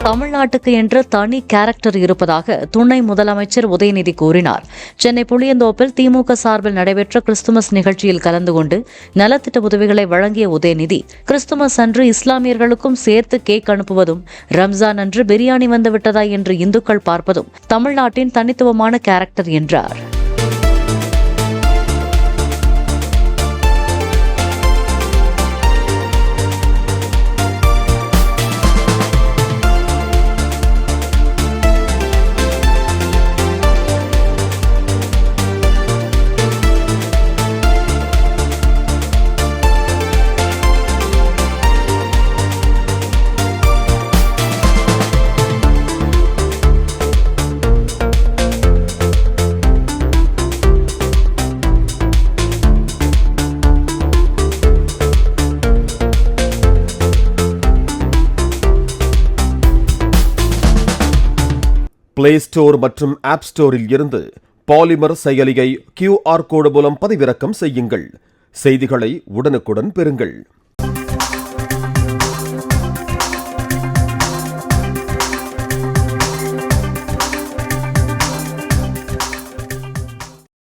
தமிழ்நாட்டுக்கு என்று தனி கேரக்டர் இருப்பதாக துணை முதலமைச்சர் உதயநிதி கூறினார். சென்னை புளியந்தோப்பில் திமுக சார்பில் நடைபெற்ற கிறிஸ்துமஸ் நிகழ்ச்சியில் கலந்து கொண்டு நலத்திட்ட உதவிகளை வழங்கிய உதயநிதி, கிறிஸ்துமஸ் அன்று இஸ்லாமியர்களுக்கும் சேர்த்து கேக் அனுப்புவதும், ரம்ஜான் அன்று பிரியாணி வந்துவிட்டதா என்று இந்துக்கள் பார்ப்பதும் தமிழ்நாட்டின் தனித்துவமான கேரக்டர் என்றார். பிளே ஸ்டோர் மற்றும் ஆப் ஸ்டோரில் இருந்து பாலிமர் செயலியை QR கோடு மூலம் பதிவிறக்கம் செய்யுங்கள். செய்திகளை உடனுக்குடன் பெறுங்கள்.